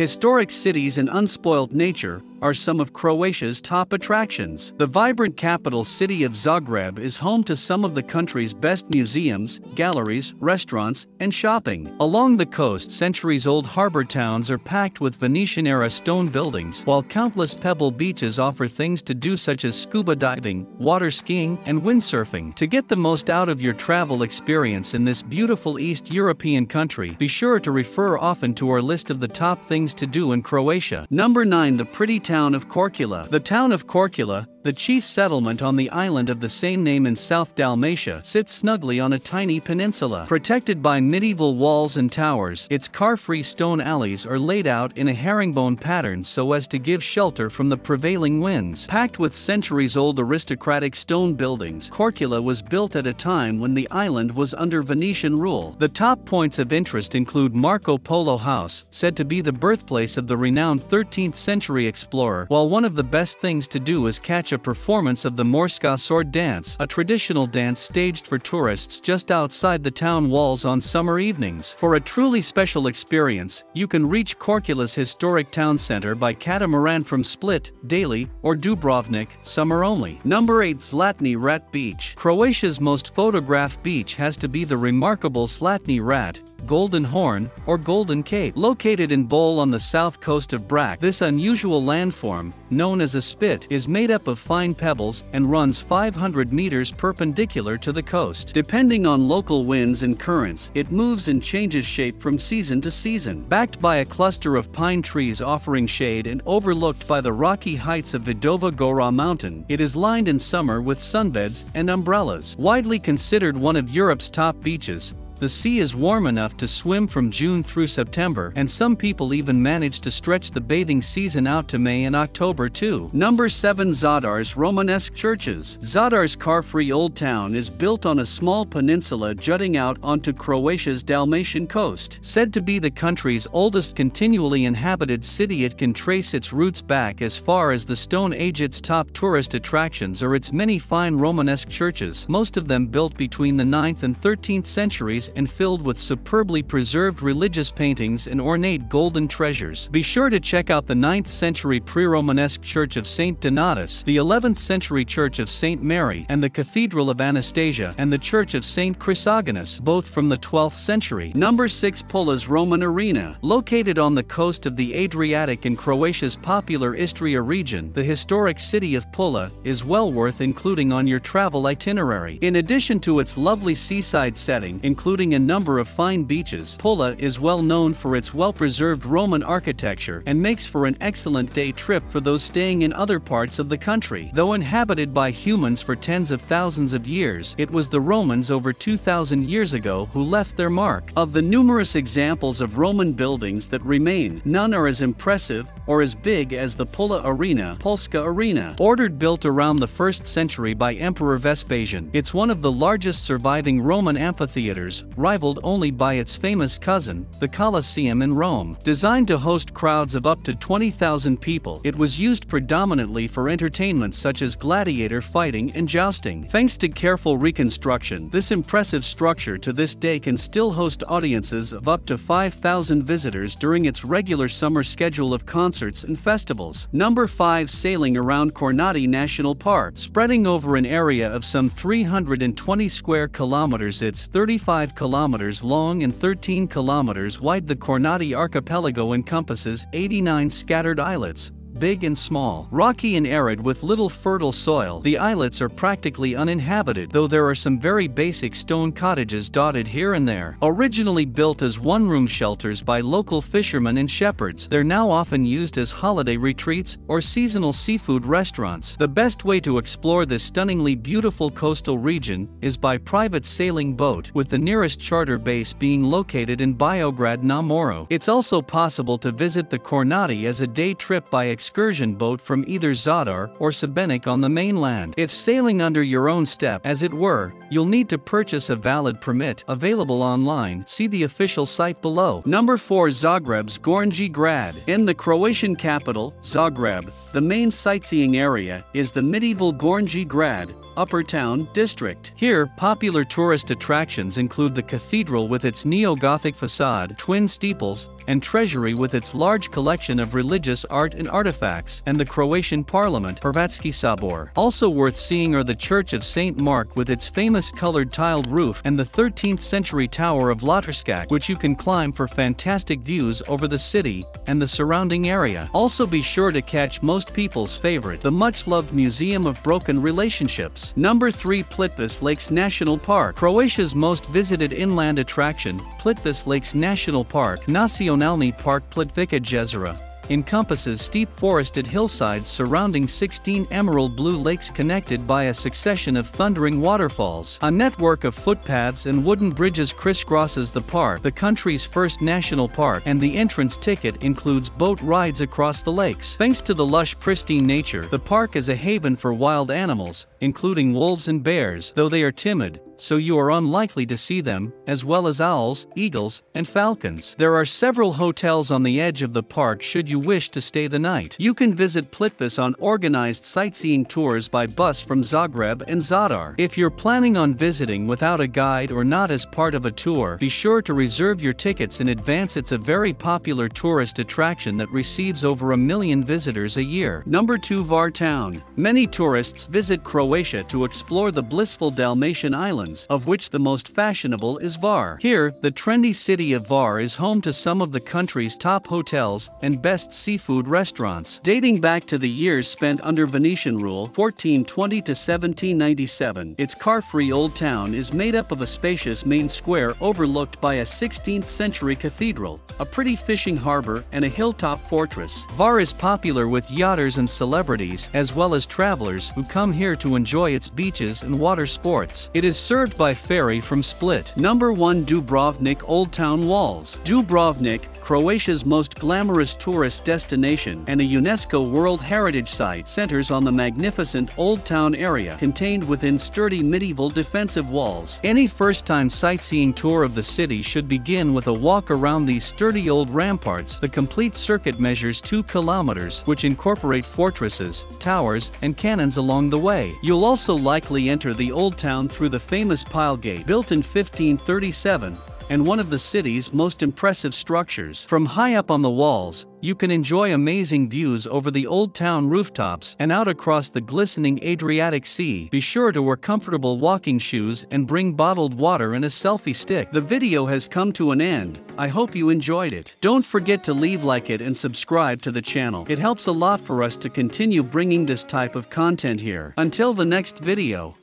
Historic cities and unspoilt nature are some of Croatia's top attractions. The vibrant capital city of Zagreb is home to some of the country's best museums, galleries, restaurants, and shopping. Along the coast, centuries-old harbor towns are packed with Venetian-era stone buildings, while countless pebble beaches offer things to do such as scuba diving, water skiing, and windsurfing. To get the most out of your travel experience in this beautiful East European country, be sure to refer often to our list of the top things to do in Croatia. Number 9. The pretty town of KORCULA. The town of KORCULA, the chief settlement on the island of the same name in South Dalmatia, sits snugly on a tiny peninsula. Protected by medieval walls and towers, its car-free stone alleys are laid out in a herringbone pattern so as to give shelter from the prevailing winds. Packed with centuries-old aristocratic stone buildings, KORCULA was built at a time when the island was under Venetian rule. The top points of interest include Marco Polo House, said to be the birthplace of the renowned 13th century explorer, while one of the best things to do is catch a performance of the Morska sword dance, a traditional dance staged for tourists just outside the town walls on summer evenings. For a truly special experience, you can reach KORCULA's historic town center by catamaran from Split, daily, or Dubrovnik, summer only. Number 8. ZLATNI Rat Beach. Croatia's most photographed beach has to be the remarkable ZLATNI Rat, Golden Horn, or Golden Cape. Located in Bol on the south coast of Brač, this unusual landform, known as a spit, is made up of fine pebbles and runs 500 meters perpendicular to the coast. Depending on local winds and currents, it moves and changes shape from season to season. Backed by a cluster of pine trees offering shade and overlooked by the rocky heights of Vidova Gora mountain, it is lined in summer with sunbeds and umbrellas. Widely considered one of Europe's top beaches, the sea is warm enough to swim from June through September, and some people even manage to stretch the bathing season out to May and October too. Number 7. ZADAR'S Romanesque churches. ZADAR'S car-free old town is built on a small peninsula jutting out onto Croatia's Dalmatian coast. Said to be the country's oldest continually inhabited city, it can trace its roots back as far as the Stone Age. Its top tourist attractions are its many fine Romanesque churches, most of them built between the 9th and 13th centuries and filled with superbly preserved religious paintings and ornate golden treasures. Be sure to check out the 9th century pre-Romanesque Church of St. Donatus, the 11th century Church of St. Mary, and the Cathedral of Anastasia and the Church of St. Chrysogonus, both from the 12th century. Number 6. PULA'S Roman Arena. Located on the coast of the Adriatic in Croatia's popular Istria region, the historic city of Pula is well worth including on your travel itinerary. In addition to its lovely seaside setting, including a number of fine beaches, Pula is well known for its well-preserved Roman architecture and makes for an excellent day trip for those staying in other parts of the country. Though inhabited by humans for tens of thousands of years, it was the Romans over 2,000 years ago who left their mark. Of the numerous examples of Roman buildings that remain, none are as impressive or as big as the Pula Arena, Pulska Arena. Built around the 1st century by Emperor Vespasian, it's one of the largest surviving Roman amphitheaters, rivaled only by its famous cousin, the Colosseum in Rome. Designed to host crowds of up to 20,000 people, it was used predominantly for entertainment such as gladiator fighting and jousting. Thanks to careful reconstruction, this impressive structure to this day can still host audiences of up to 5,000 visitors during its regular summer schedule of concerts and festivals. Number 5. Sailing around KORNATI National Park. Spreading over an area of some 320 square kilometers, it's 35 kilometers long and 13 kilometers wide. The KORNATI archipelago encompasses 89 scattered islets, big and small. Rocky and arid with little fertile soil, the islets are practically uninhabited, though there are some very basic stone cottages dotted here and there. Originally built as one-room shelters by local fishermen and shepherds, they're now often used as holiday retreats or seasonal seafood restaurants. The best way to explore this stunningly beautiful coastal region is by private sailing boat, with the nearest charter base being located in Biograd na Moru. It's also possible to visit the KORNATI as a day trip by excursion boat from either Zadar or Šibenik on the mainland. If sailing under your own step, as it were, you'll need to purchase a valid permit, available online. See the official site below. Number 4. ZAGREB'S GORNJI GRAD. In the Croatian capital, Zagreb, the main sightseeing area is the medieval GORNJI GRAD, Upper Town District. Here, popular tourist attractions include the cathedral with its neo-Gothic facade, twin steeples, and treasury with its large collection of religious art and artifacts, and the Croatian parliament, Hrvatski Sabor. Also worth seeing are the Church of St. Mark with its famous colored tiled roof and the 13th century Tower of ZLATNI, which you can climb for fantastic views over the city and the surrounding area. Also be sure to catch most people's favorite, the much-loved Museum of Broken Relationships. Number 3. PLITVICE Lakes National Park. Croatia's most visited inland attraction, PLITVICE Lakes National Park, Nacionalni Park Plitvice Jezera, encompasses steep forested hillsides surrounding 16 emerald blue lakes connected by a succession of thundering waterfalls. A network of footpaths and wooden bridges crisscrosses the park, the country's first national park, and the entrance ticket includes boat rides across the lakes. Thanks to the lush, pristine nature, the park is a haven for wild animals, including wolves and bears, though they are timid, so you are unlikely to see them, as well as owls, eagles, and falcons. There are several hotels on the edge of the park should you wish to stay the night. You can visit PLITVICE on organized sightseeing tours by bus from Zagreb and Zadar. If you're planning on visiting without a guide or not as part of a tour, be sure to reserve your tickets in advance. It's a very popular tourist attraction that receives over 1 million visitors a year. Number 2. VAR Town. Many tourists visit Croatia to explore the blissful Dalmatian islands, of which the most fashionable is VAR. Here, the trendy city of VAR is home to some of the country's top hotels and best seafood restaurants. Dating back to the years spent under Venetian rule, 1420 to 1797, its car-free old town is made up of a spacious main square overlooked by a 16th century cathedral, a pretty fishing harbor, and a hilltop fortress. VAR is popular with yachters and celebrities, as well as travelers who come here to enjoy its beaches and water sports. It is served by ferry from Split. Number 1. Dubrovnik Old Town Walls. Dubrovnik, Croatia's most glamorous tourist destination and a UNESCO World Heritage Site, centers on the magnificent Old Town area contained within sturdy medieval defensive walls. Any first-time sightseeing tour of the city should begin with a walk around these sturdy old ramparts. The complete circuit measures 2 kilometers, which incorporate fortresses, towers, and cannons along the way. You'll also likely enter the Old Town through the famous Pile Gate, built in 1537, and one of the city's most impressive structures. From high up on the walls, you can enjoy amazing views over the Old Town rooftops and out across the glistening Adriatic Sea. Be sure to wear comfortable walking shoes and bring bottled water and a selfie stick. The video has come to an end. I hope you enjoyed it. Don't forget to like it and subscribe to the channel. It helps a lot for us to continue bringing this type of content here. Until the next video.